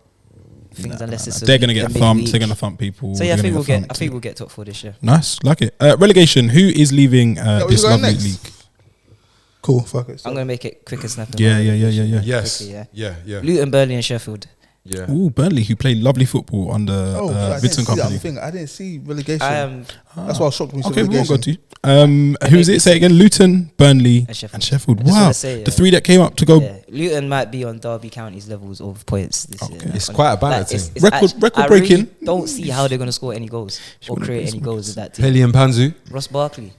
things unless it's. They're gonna get thumped. Week. They're gonna thump people. So yeah, I think we'll get top 4 this year. Nice, like it. Relegation. Who is leaving this lovely league? Cool, fuck it. I'm gonna make it quick and snap. Yeah. Yes. Quickly, Yeah. Luton, Burnley, and Sheffield. Yeah. Ooh, Burnley, who played lovely football under I Vincent didn't Company. I didn't see relegation. That's why I was shocked when we saw Okay, we won't relegation. go to. Who's it? Say it again. Luton, Burnley, and Sheffield. I just Wow, wanna say, the 3 that came up to go. Yeah. Luton might be on Derby County's levels of points this year. It's quite a banner team. Record I breaking. really don't see how they're gonna score any goals or create any goals with that team. Pelly and Panzu. Ross Barkley,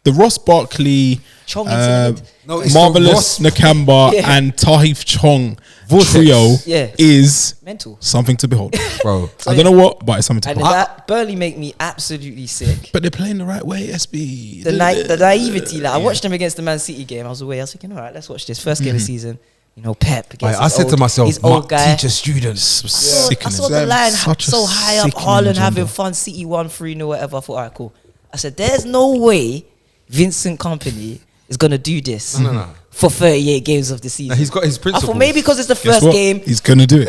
The Ross Barkley, Chong into the mid. No, it's Marvelous the Ross Nakamba, Yeah. and Tahith Chong Vortex. trio Yeah. is mental. something to behold. Bro. I don't know what, but it's something to And behold. that Burnley make me absolutely sick. But they're playing the right way, SB. The naivety, like I watched them against the Man City game. I was away. I was thinking, all right, let's watch this first game of the season. You know, Pep. Against I his said to myself, his old guy. teacher students. I saw the line Such a so high up, sickening Haaland agenda. having fun, City 1-3 whatever. I thought, all right, cool. I said, there's no way Vincent Company is gonna do this No. for 38 games of the season. No, he's got his I principles. thought maybe because it's the Guess first what? game, He's gonna do it.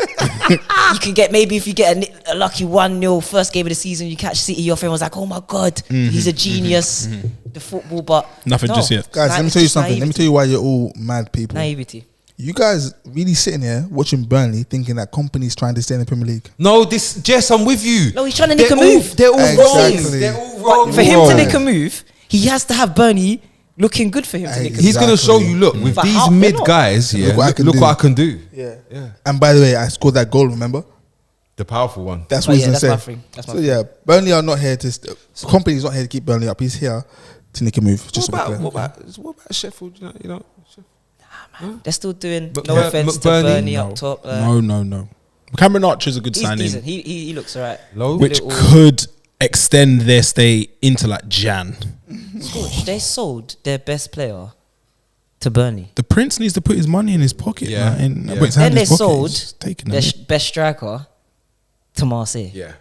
you can get maybe if you get a lucky 1-0 first game of the season, you catch City, your friend was like, oh my god, he's a genius. The football, but Nothing just yet. Guys, let me tell you something. Let me tell you why you're all mad people. Naivety. You guys really sitting here watching Burnley thinking that company's trying to stay in the Premier League. No, Jess, I'm with you. No, he's trying to nick a They're move. They're all Exactly. wrong. They're all wrong. For him bro. to nick a move, he has to have Burnley looking good for him to nick a move. He's gonna show you. Look, with But these how- mid they're not. guys, yeah. Look what I can Look do. what I can do. Yeah. Yeah. And by the way, I scored that goal, remember? The powerful one. That's Oh, what yeah, he's that's going my to say. thing. That's my So thing. yeah, Burnley are not here to... Company's not here to keep Burnley up. He's here to nick a move. Just to be clear. What about Sheffield? You know. They're still doing, But- no offense to McBurney, Burnley No. up top. No. Cameron Archer's a good He's signing, decent. He looks alright. Low. which Little- could extend their stay into like Jan. They sold their best player to Burnley. The Prince needs to put his money in his pocket. Yeah. Man. Yeah. But his Then hand in they his pocket. sold He's taking their them. best striker to Marseille. Yeah.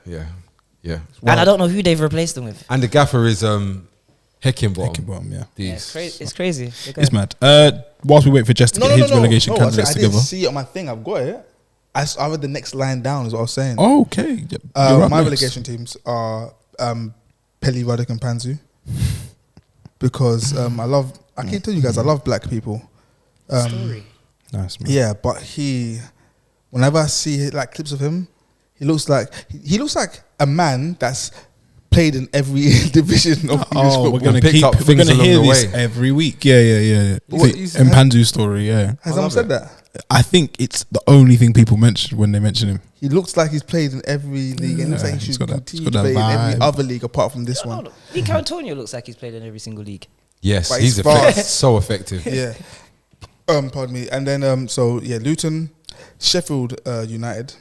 And I don't know who they've replaced them with. And the gaffer is Heckingbottom. Heckingbottom, yeah. Yeah, it's crazy. It's mad. Whilst we wait for Jess to get his relegation I candidates didn't together. see it on my thing. I've got it. I read the next line down is what I was saying. Oh, okay. You're up My next. relegation teams are Pelly, Ruddock and Panzu. Because I can't tell you guys, I love black people. Story. Nice, man. Yeah, but whenever I see like clips of him, he looks like a man that's played in every division of English football. we're gonna Picked up we're things gonna along hear the this way. every week. Yeah. What The is- Mpanzu's story, yeah. Has someone said that? I think it's the only thing people mention when they mention him. He looks like he's played in every league, and he looks like he he's should got that- continue he's to got play that in every vibe. other league apart from this one. Nico Antonio looks like he's played in every single league. Yes, But he's he's fast. so effective. Yeah. Pardon me. And then so yeah, Luton, Sheffield United,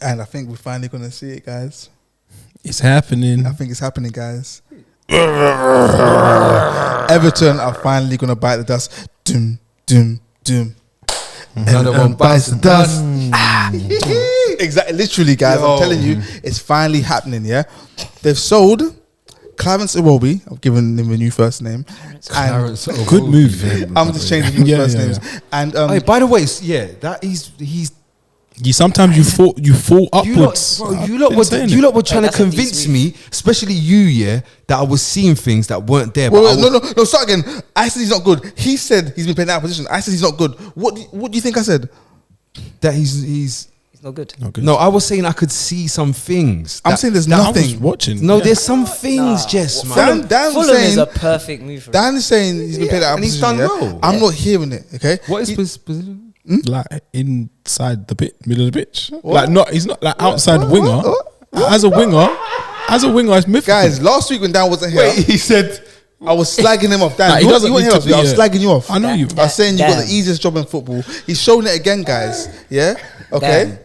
and I think we're finally gonna see it, guys. It's happening. I think it's happening, guys. Everton are finally gonna bite the dust. Doom. Another one bites the dust. Exactly, literally, guys. Yo. I'm telling you, it's finally happening. Yeah, they've sold Clarence Iwobi. I've given him a new first name. Clarence And Iwobi. Good move for him. I'm just changing his Yeah, first yeah, names. yeah. And Hey, by the way, that he's. Sometimes you fall upwards. You lot were trying to that's a decent convince move. me, especially you, that I was seeing things that weren't there. Wait, but I was- no, start again. I said he's not good. He said he's been playing out of position. I said he's not good. What do you think I said? that he's. He's not good. Not good. No, I was saying I could see some things. I'm saying there's I was nothing. watching. No, there's some things, Jess, man. Dan's Fulham is saying a perfect move for him. Dan is saying he's been playing out of and he's position. done yeah? well. I'm not hearing it. Okay. What is He- his position? Like inside the middle of the pitch. Like he's not like outside winger. What? As a winger, it's mythical. guys? Last week when Dan wasn't here, He said. I was slagging him off. Dan, Nah, he you doesn't weren't need here. to be, I was slagging you off. I know you. I was saying you got Dan. the easiest job in football. He's shown it again, guys. Yeah. Okay. Dan.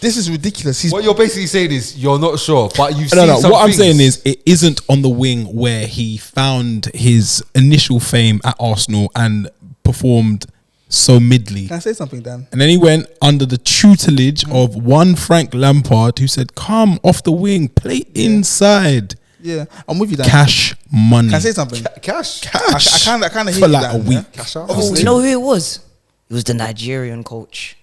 This is ridiculous. What you're basically saying is you're not sure, but you've No, seen no. some What I'm things. saying is, it isn't on the wing where he found his initial fame at Arsenal and performed so midly. Can I say something, Dan? And then he went under the tutelage of one Frank Lampard, who said, "Come off the wing, play inside." Yeah, I'm with you, Dan. Cash money. Can I say something? Cash. I kind of for hate like that, a week. Cash out. Oh, you know who it was? It was the Nigerian coach.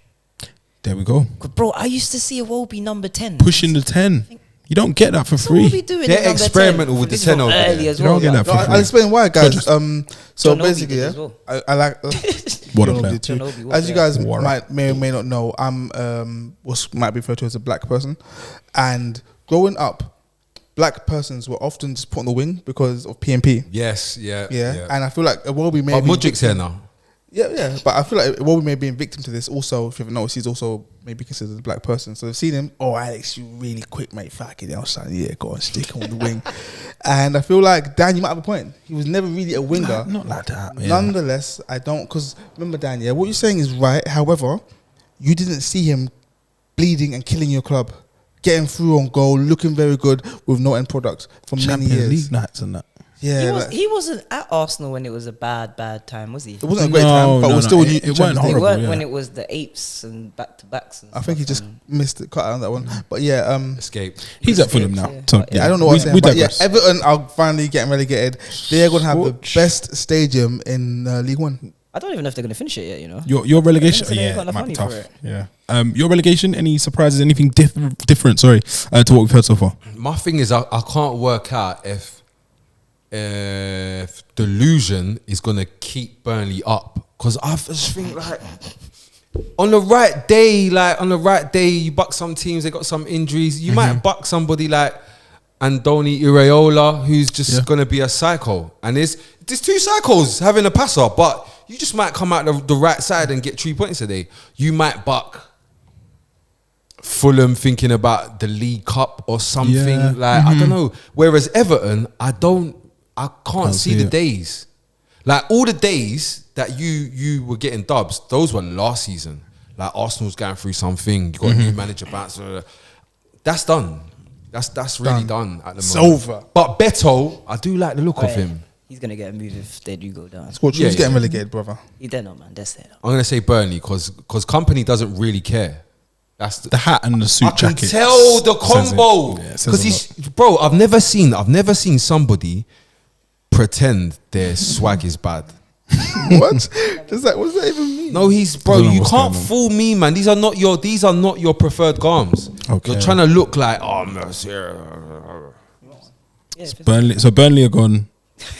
There we go. 'Cause, bro, I used to see Iwobi number 10. Pushing the 10. You don't get that for So what are we free. doing? They're at number experimental 10? with the This is 10 from over there. early as You well. don't get like- that No, for free. I'll explain why, guys. So John Obi basically, did yeah, as well. I like. What a John Obi player. did too. John Obi, what As you player? guys What may or may not know, I'm what might be referred to as a black person, and growing up, black persons were often just put on the wing because of PMP. Yes, yeah. Yeah, and I feel like Iwobi may But be Mudrik's here now. Yeah, but I feel like Iwobi may be a victim to this. Also, if you haven't noticed, he's also maybe considered a black person. So they've seen him. Oh, Alex, you really quick, mate. Fucking hell, son. Yeah, go on, stick on the wing. And I feel like Dan, you might have a point. He was never really a winger. Not like that. Yeah. Nonetheless, I don't, because remember, Dan, yeah, what you're saying is right. However, you didn't see him bleeding and killing your club, getting through on goal, looking very good with no end product for many Champions years. League nights and that. Yeah, He wasn't at Arsenal when it was a bad time, was he? it wasn't a great time, but it was still a new It weren't Champions League. They horrible. weren't Yeah. when it was the apes and back-to-backs. And I think he stuff just and- missed it, cut out on that one. But yeah, Escape. He's at Fulham now. Yeah. So, yeah, I don't know what I'm saying. we But yeah, digress. Everton are finally getting relegated. They're going to have the Scorch. best stadium in League One. I don't even know if they're going to finish it yet, you know? Your relegation, I think they've yeah, got enough might be money for tough. it. Yeah. Your relegation, any surprises, anything different? Sorry, to what we've heard so far. My thing is, I can't work out if delusion is gonna keep Burnley up, because I just think like on the right day, you buck some teams, they got some injuries. You might buck somebody like Andoni Iraola, who's just gonna be a psycho, and there's two psychos having a passer, but you just might come out the right side and get 3 points today. You might buck Fulham thinking about the League Cup or something. Yeah. Like I don't know. Whereas Everton, I can't see the it. days. Like all the days that you were getting dubs, those were last season. Like Arsenal's going through something. You got a new manager back. So that's done. That's really done at the It's moment. over. But Beto, I do like the look of Wait, him. He's going to get a move if they do go down. Scorch, Yeah, who's getting yeah. relegated, brother? They're not, man. They're set up. I'm gonna say Burnley because Company doesn't really care. That's The hat and the suit I can jacket. tell the says it. combo Yeah, it says because a he's bro. I've never seen somebody pretend their swag is bad. What? What does that even mean? No, he's bro. I don't know You what's can't going on. fool me, man. These are not your preferred garms. Okay. You're trying to look like I'm Yeah, Burnley are gone.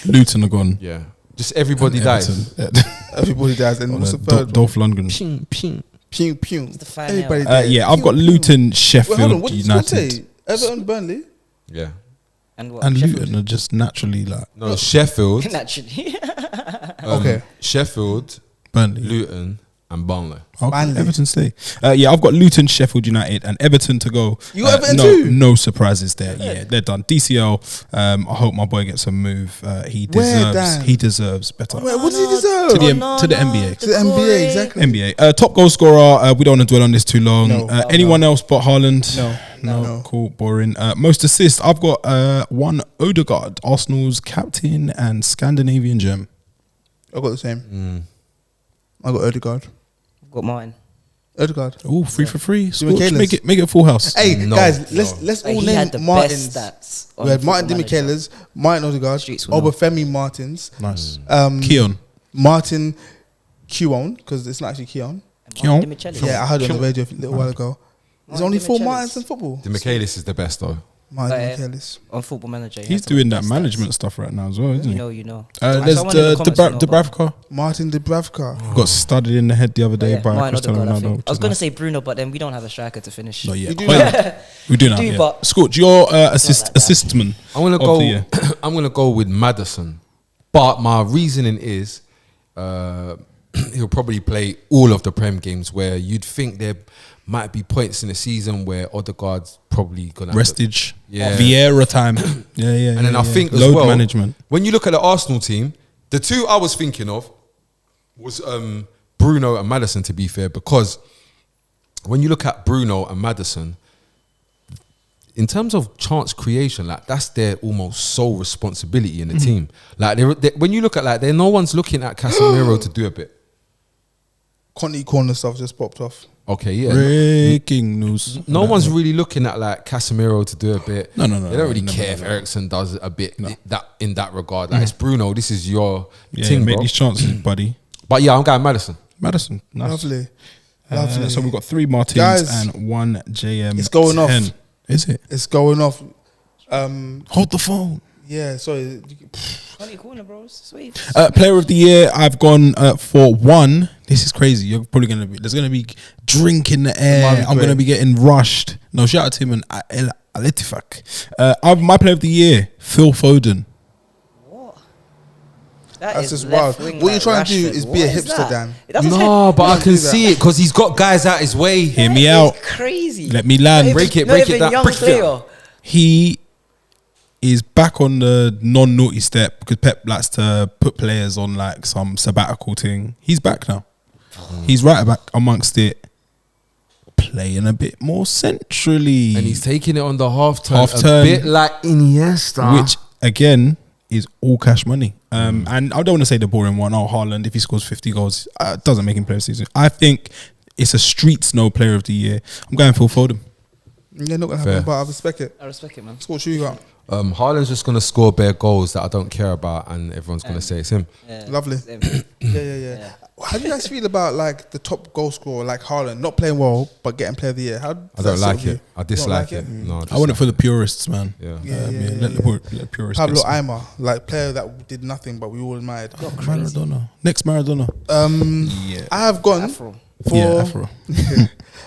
Luton are gone. yeah. Just everybody dies. Everton. Everybody dies. And what's the third? Dolph Lundgren. Ping, ping. Pew, pew. the final. Everybody dies. Yeah, I've got Pew, Luton, pew. Sheffield Wait, hold on. What did you United, say? Everton, Burnley? Yeah. And what? and Sheffield? Luton are just naturally like No, Sheffield. Naturally. Okay. Sheffield, Burnley. Luton, and Burnley. Okay, Burnley. Everton stay. Yeah, I've got Luton, Sheffield United, and Everton to go. You got Everton no, too? No surprises there. Yeah, they're done. DCL. I hope my boy gets a move. He Where, deserves. Dan? He deserves better. Wait, what does he deserve? To the NBA. To the NBA, exactly. NBA. Top goal scorer. We don't want to dwell on this too long. No. Anyone else but Haaland? No. No. Cool. Boring. Most assists. I've got one Odegaard, Arsenal's captain and Scandinavian gem. I got the same. I got Odegaard. Got mine. Odegaard. Oh, free for free. Scorch, Michaelis. make it a full house. Hey No, guys, no. let's all He name had the Martins. best stats. We had on Martin Football Manager. Demichelis, Martin Odegaard, Streets will know. Obafemi Martins, Nice. Keon, Keon. Martin Keown, because it's not actually Keon. Keon? And Martin Demichelis. Yeah, I heard it on the radio a little while ago. There's Martin only 4 Demichelis. Martins in football. The Michaelis is the best though. Martin Yeah. Demichelis. On Football Manager. he He's had some doing of the that best management stats. stuff right now as well, isn't he? You know. There's Someone in the comments will know about Dubravka. Martin Dubravka. Got studded in the head the other day Yeah, by mine Cristiano Odegaard, I Ronaldo. think. I was going to say Bruno, but then we don't have a striker to finish. Not yet. You do Oh, yeah. now. We do now. do, Yeah. but- Scorch, your like that. assistman. I'm gonna of go. the year. I'm gonna go with Maddison, but my reasoning is he'll probably play all of the Prem games where you'd think there might be points in the season where Odegaard's probably gonna have to- Restage. Yeah. Vieira time. Yeah. And then I think as load well, management. when you look at the Arsenal team, the two I was thinking of was Bruno and Maddison, to be fair, because when you look at Bruno and Maddison, in terms of chance creation, like that's their almost sole responsibility in the team. Like when you look at like, no one's looking at Casemiro to do a bit. Conte corner stuff just popped off. Okay, yeah. Breaking news. No one's really looking at like Casemiro to do a bit. No. They don't really care if Eriksen does a bit in that regard. Like it's Bruno. This is your thing, make bro. these chances, buddy. But yeah, I'm going Maddison. Madison, nice. Lovely. So we've got 3 Martins Guys, and 1 JM. it's going 10. off. Is it? It's going off. Hold the phone. Yeah, sorry. Funny corner, bro. Sweet. Player of the year, I've gone for 1. This is crazy. You're probably going to be, there's going to be drink in the air. I'm going to be getting rushed. No, shout out to him and Aletifak. My player of the year, Phil Foden. What? That's just wild. What you're trying to do is be a hipster, Dan. No, but I can see it because he's got guys out his way. Hear me out. Crazy. Let me land. Break it down. Break it down. He is back on the non-naughty step because Pep likes to put players on like some sabbatical thing. He's back now. He's right back amongst it, playing a bit more centrally. And he's taking it on the half turn. Half-turn. A bit like Iniesta. Which, again, is all cash money. And I don't want to say the boring one. Oh, Haaland, if he scores 50 goals, doesn't make him player of the season. I think it's a street snow player of the year. I'm going Phil Foden. Yeah, not going to happen, but I respect it. I respect it, man. What you got? Haaland's just going to score bare goals that I don't care about, and everyone's going to say it's him. Yeah, Lovely. same. Yeah. How do you guys feel about like the top goal scorer, like Haaland, not playing well but getting player of the year? I don't like it. I dislike it. No, I want it for the purists, man. Yeah. Let the purists. Pablo Aimar, like player that did nothing but we all admired. Maradona. Next Maradona. I have gone Afro. for Afro.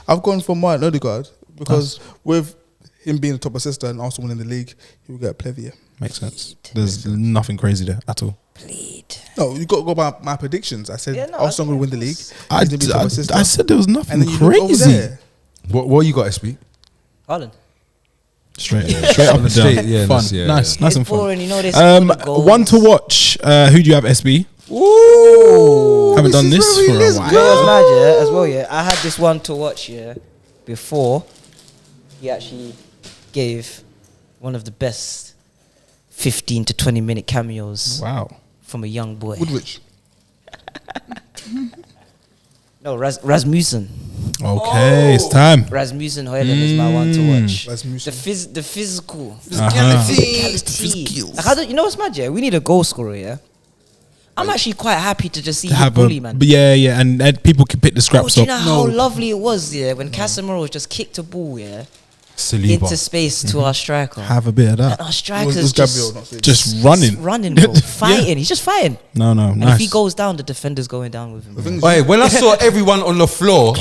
I've gone for Martin Odegaard because with him being the top assist and Arsenal winning the league, he will get player of the year. Makes sense. There's nothing crazy there at all. Bleed. No, you got to go by my predictions. I said Arsenal will win the league. I He's gonna be top assist. said there was nothing And then you look over crazy. there. What you got, SB? Haaland. Straight up and down. Yeah, Fun. yeah, nice It's and fun. boring, you know this. One to watch. Who do you have, SB? Ooh, Haven't done this for a while. You know what's mad, yeah, as well, yeah. I had this one to watch, yeah, before he actually gave one of the best 15 to 20 minute cameos from a young boy. Woodwich. No, Rasmussen. Okay, it's time. Rasmussen Højlund is my one to watch. Rasmussen. The physical. Physicality. Like, you know what's mad, yeah? We need a goal scorer, yeah? I'm actually quite happy to just see him Have bully, man. Yeah, and people can pick the scraps Do you up. know how lovely it was, yeah, when Casemiro just kicked a ball, yeah, into space to our striker. Have a bit of that. And our striker's Was Gabriel not saying Just running. running, bro. Fighting. He's just fighting. No, And nice. if he goes down, the defender's going down with him. The thing is, Hey, when I saw everyone on the floor,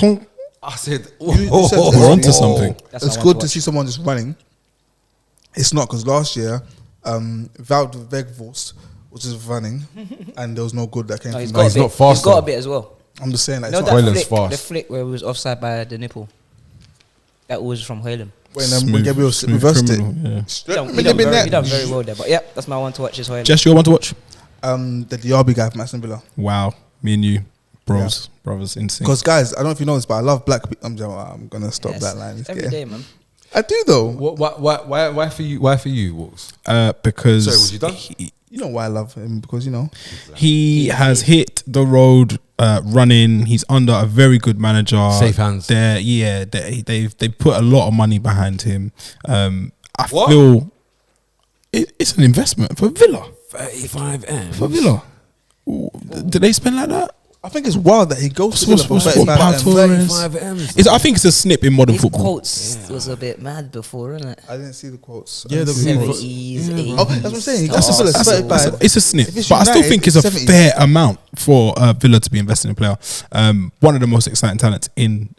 I said, you said We're onto something. That's it's what I want good to to watch. see someone just running. It's not because last year, Wout Weghorst was just running, and there was no good that came No, he's from got that. he's a bit. not fast He's got a though. bit as well. I'm just saying, like, You know it's that not- Højlund's flick, fast. the flick where he was offside by the nipple? That was from Højlund. when Gabriel reversed it. Yeah. He done very well there. But yeah, that's my one to watch is Højlund. Jess, you want to watch? The Diaby guy from Aston Villa. Wow, me and you, brothers, in sync. Because guys, I don't know if you know this, but I love black people. I'm gonna stop Yes. that line. It's Every getting- day, man. I do though. why for you? Why for you, Walks? Because Sorry, was you done? You know why I love him, because you know he has hit the road running. He's under a very good manager. Safe hands. They've put a lot of money behind him. I What? feel it's an investment for Villa. 35M. For Villa, did they spend like that? I think it's wild that he goes to Villa for What's 35 Pau M. Torres? I think it's a snip in modern His football. quotes was a bit mad before, isn't it? I didn't see the quotes. Yeah, I the didn't see quotes. 70s, 80s. Oh, that's what I'm saying. That's Villa, a 35. it's a snip, If it's but I still United, think it's a 70s. fair amount for Villa to be investing in a player. One of the most exciting talents in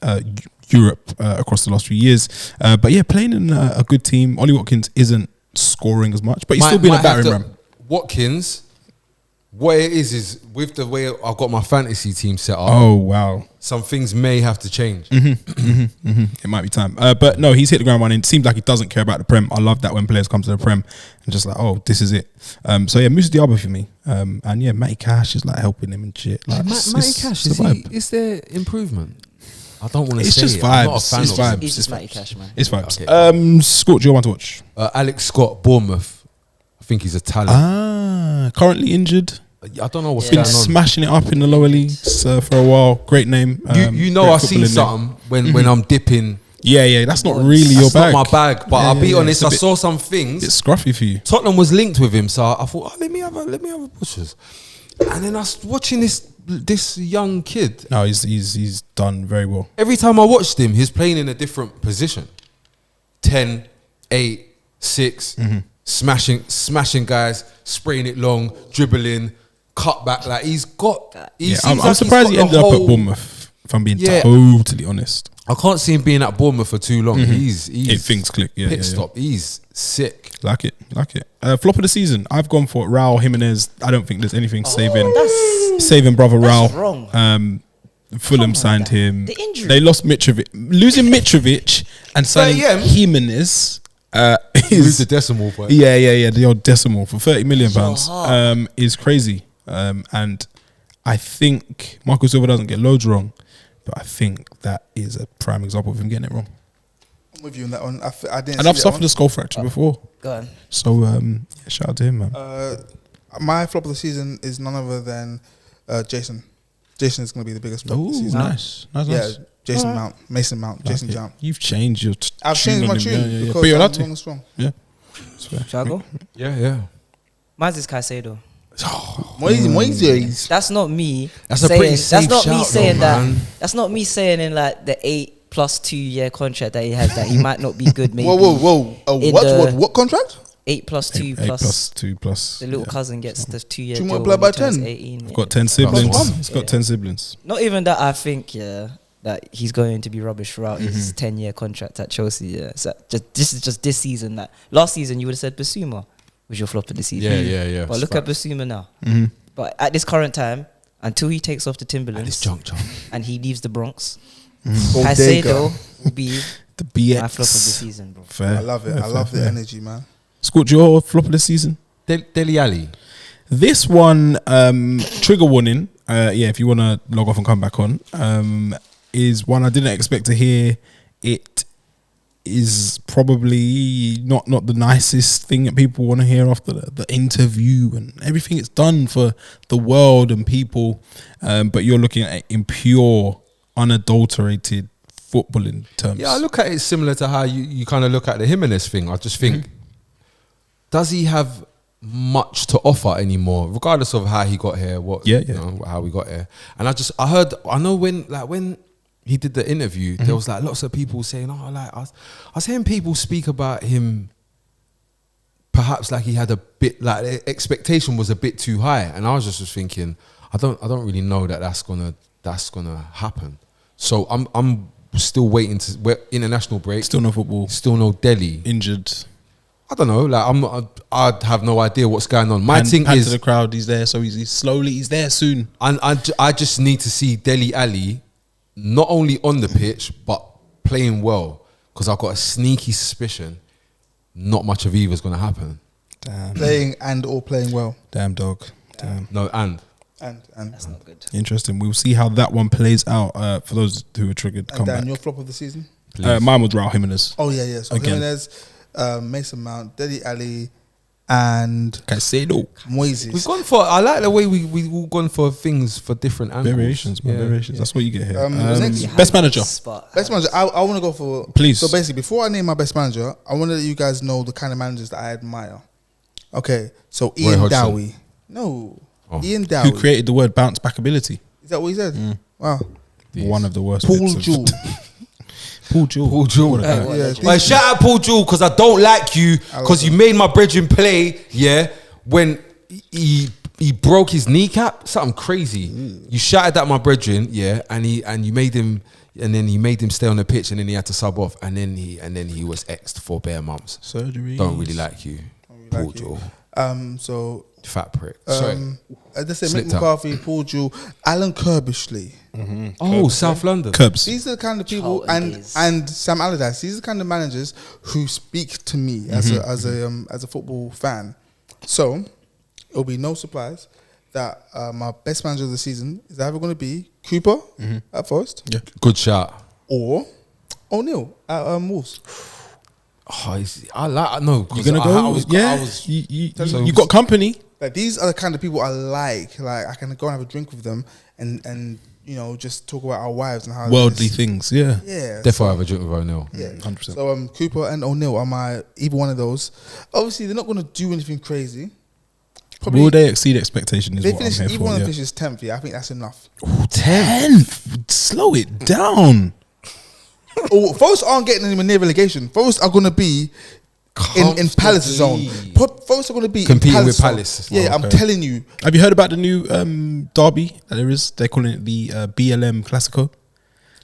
Europe across the last few years. But yeah, playing in a good team. Ollie Watkins isn't scoring as much, but he's still being a battering ram. Watkins, what it is with the way I've got my fantasy team set up, Oh wow, some things may have to change. it might be time. But no, he's hit the ground running. Seems like he doesn't care about the Prem. I love that when players come to the Prem and just like, oh, this is it. So yeah, Moussa Diallo for me. And yeah, Matty Cash is like helping him and shit. Like, Matty Cash, the vibe. is there improvement? I don't want to It's say just it. I'm not a vibes. fan It's of vibes. him. He's just Matty Cash, man. It's vibes. Okay. Scott, do you want to watch? Alex Scott, Bournemouth. I think he's a talent. Currently injured. I don't know what's Been going on. smashing it up in the lower leagues for a while. Great name. You know, great I seen footballing name. something when I'm dipping. Yeah. That's not really your That's bag. not my bag. But Yeah, I'll be yeah, honest, it's a I bit- saw some things. It's scruffy for you. Tottenham was linked with him, so I thought, let me have a butchers. And then I was watching this young kid. No, he's done very well. Every time I watched him, he's playing in a different position. 10, 8, 6, smashing guys, spraying it long, dribbling, cut back. Like he's got. He seems I'm like surprised he's he got ended the up at whole- Bournemouth. If I'm being Yeah. totally honest, I can't see him being at Bournemouth for too long. He's if things click, yeah, pit yeah. stop. He's sick. Like it. Flop of the season. I've gone for Raul Jimenez. I don't think there's anything saving brother That's Raul. wrong. Fulham signed him. The injury. They lost Mitrovic. Losing Mitrovic and signing 30 M? Jimenez Use is the decimal point. yeah. The old decimal for £30 million hard. is crazy. And I think Marco Silva doesn't get loads wrong, but I think that is a prime example of him getting it wrong. I'm with you on that one. I didn't. And see I've that suffered one. a skull fracture before, Go on. so shout out to him, man. My flop of the season is none other than Jason. Jason is going to be the biggest flop of the Oh, season. nice. Yeah, Jason Mount, Mason Mount, Jason Okay. Mount. You've changed your. I've changed my on him. tune Yeah. because But you're allowed I'm long to. and strong. Yeah. That's fair. Shall I go? Yeah. Mine's is Caicedo. Moisés. That's not me. That's a saying, pretty safe That's not me shout saying though, that. man. That's not me saying in like the 8+2 year contract that he has that he might not be good. Maybe Whoa. In What? the- What contract? 8+2 8 plus plus 2 plus. the little cousin gets the 2 year. Two deal multiplied when by he turns 10. 18. He's yeah. got 10 one. siblings. He's got Yeah. 10 siblings. Not even that. I think that he's going to be rubbish throughout his 10-year contract at Chelsea. Yeah, so this is just this season. That last season you would have said Basuma was your flop of the season. Yeah. But look at Basuma now. But at this current time, until he takes off the At Timberlands this juncture. and he leaves the Bronx, Bodega. Caicedo will be The BX. my flop of the season, bro. Fair. I love it. I love the energy, man. Scoot, your flop of the season? Dele Alli. This one, trigger warning. If you want to log off and come back on, is one I didn't expect to hear. It is probably not the nicest thing that people want to hear after the interview and everything it's done for the world and people. But you're looking at it in pure, unadulterated footballing terms. Yeah, I look at it similar to how you kind of look at the Jimenez thing. I just think, does he have much to offer anymore, regardless of how he got here, how we got here? And I know when he did the interview, there was like lots of people saying, I was hearing people speak about him, perhaps like he had a bit, like the expectation was a bit too high, and I was just thinking, I don't really know that's gonna happen. So I'm still waiting we're international break, Still no football. still no Delhi. Injured. I don't know. Like I have no idea what's going on. My thing Pan is, to the crowd. He's there, so he's there soon. I just need to see Dele Alli not only on the pitch but playing well, because I've got a sneaky suspicion not much of either is going to happen. Damn. Playing or playing well. Damn dog. Damn. No, and And That's not good. Interesting. We'll see how that one plays out. For those who are triggered, come Dan, back. your flop of the season? please. Mine was Raul Jimenez. Oh yeah. So Again. Jimenez, Mason Mount, Dele Alli, and Caicedo. Moises. We've gone for. I like the way we all gone for things for different angles. Variations, man. Yeah. Variations. That's what you get here. Next- Best manager. Best manager. I want to go for. Please. So basically, before I name my best manager, I want to let you guys know the kind of managers that I admire. Okay, so Ian Hodgson. Dowie. No, Oh. Ian Dowie. Who created the word bounce back ability? Is that what he said? Wow. One of the worst. Paul bits of- Jewell. Paul Jewell. Paul Jewell. Yeah, But shout out Paul Jewell, because I don't like you, because you made my brethren play, when he broke his kneecap, something crazy. You shouted at my brethren, and you made him, and then he made him stay on the pitch, and then he had to sub off, and then he was X'd for bare months. Surgery. Don't really like you, Paul like you. Jewell. So Fat prick. Sorry. let's say Mick Slipped out. McCarthy, Paul Jewell, Alan Kirbishley. Oh, South London. Cubs. These are the kind of people, Charlton days. and Sam Allardyce. These are the kind of managers who speak to me as a football fan. So it'll be no surprise that my best manager of the season is either going to be Cooper at first, Good shout. or O'Neill at Wolves. Oh, I like. No, You're gonna go? You got company. Like these are the kind of people I like. Like I can go and have a drink with them and you know just talk about our wives and how Worldly things. Yeah. Yeah, Therefore, I have a drink with O'Neill. Yeah, 100%. So Cooper and O'Neill are my either one of those. Obviously, they're not going to do anything crazy. Will they exceed expectation? Is They what I'm finish here even for. one of Yeah. them finishes 10th. Yeah, I think that's enough. 10th. Slow it down. Oh, Forest aren't getting anywhere near relegation. Forest are going to be in Palace zone. Forest are going to be competing in with zone. Palace. Yeah, Okay. I'm telling you. Have you heard about the new derby that there is? They're calling it the BLM Classico.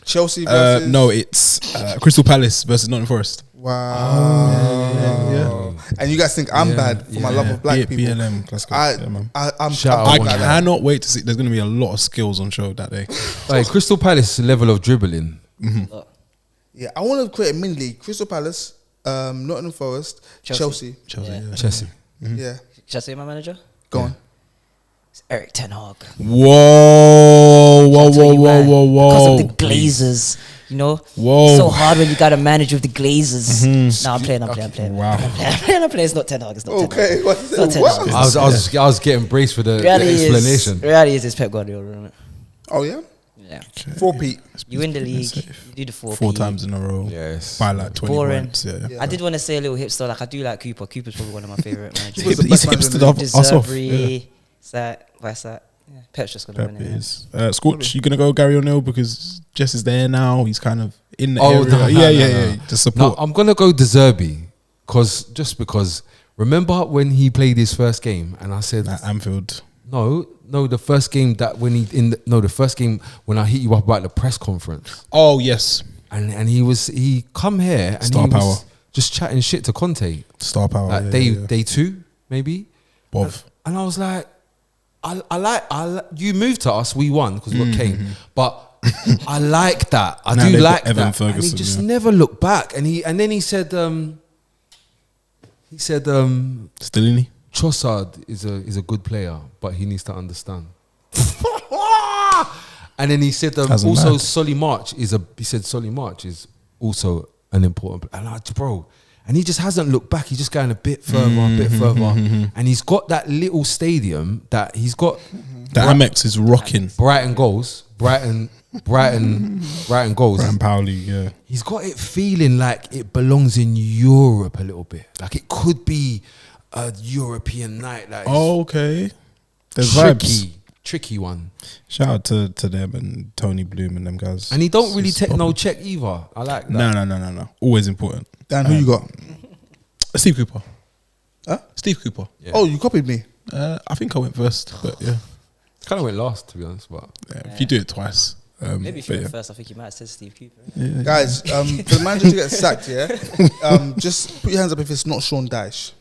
Chelsea versus No, it's Crystal Palace versus Nottingham Forest. Wow. Yeah. And you guys think I'm bad for my love of black people? BLM Classico. Yeah, man. I'm Shout out I big like that. cannot wait to see. There's going to be a lot of skills on show that day. Like Crystal Palace level of dribbling. Yeah, I want to create a mini league. Crystal Palace, Nottingham Forest, Chelsea. Chelsea. Yeah. Yeah. Chelsea. Yeah, Should I say my manager? go on. It's Eric Ten Hag. Whoa, I'll whoa, tell whoa, you whoa, why. whoa, whoa. Because of the Glazers, you know. Whoa. It's so hard when you got to manage with the Glazers. No, I'm playing. Wow. I'm playing. It's not Ten Hag. It's not Ten Hag. Okay, what? It's not Ten What? Hag. I was getting braced for the explanation. Reality is it's Pep Guardiola, isn't it? Oh yeah, Yeah. 4-Pete. You win the league, you do the 4 times in a row. Yes. By like 20 Boring. points. Yeah. Yeah. I did want to say a little hipster. Like I do like Cooper. Cooper's probably one of my favorite managers. He's the He's best manager in hipstered the us off. Yeah. Deservy, Sat, Vysat. Yeah, Pep's just gonna Pep win it. is. Scorch, you gonna go Gary O'Neill because Jess is there now. He's kind of in the Oh, area. no, Yeah. The No, support. I'm gonna go De Zerbi because remember when he played his first game and I said At Anfield. no, the first game that when the first game when I hit you up about the press conference Oh yes, and he come here and Star he was power. just chatting shit to Conte star power. like day 2 maybe Bov. and I was like I like you moved to us, we won because we got Kane, but I like that. I Now do they've like got Evan that. And he Ferguson, just yeah. never looked back. And then he said Stellini. Trossard is a good player, but he needs to understand. And then he said Hasn't also mad. Solly March is also an important and and he just hasn't looked back. He's just going a bit further, and he's got that little stadium that he's got. The Amex is rocking. Brighton goals. Brighton goals. Brian Powley, yeah. He's got it feeling like it belongs in Europe a little bit. Like it could be a European night. Like Oh, okay. There's vibes. tricky one. Shout out to them and Tony Bloom and them guys. And he don't really It's take no popping. check either. I like that. No. Always important. Dan, who you got? Steve Cooper. Huh? Steve Cooper. Yeah. Oh, you copied me. I think I went first, but yeah. Kind of went last to be honest, but If you do it twice. Maybe if you but went first, I think you might have said Steve Cooper. yeah. Guys, for the manager to get sacked, yeah, just put your hands up if it's not Sean Dyche.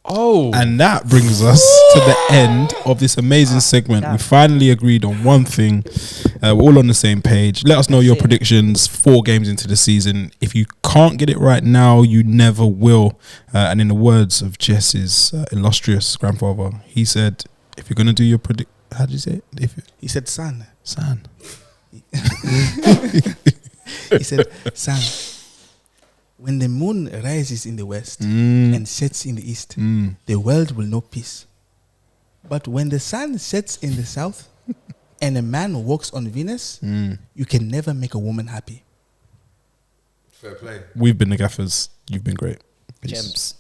And that brings us to the end of this amazing segment. We finally agreed on one thing. We're all on the same page. Let us know your predictions 4 games into the season. If you can't get it right now, you never will. And in the words of Jess's illustrious grandfather, he said, if you're going to do your how did you say it? He said, "Son." He said, "Son, when the moon rises in the west and sets in the east, the world will know peace. But when the sun sets in the south and a man walks on Venus, you can never make a woman happy." fair play. We've been the Gaffers. You've been great. Peace. Gems.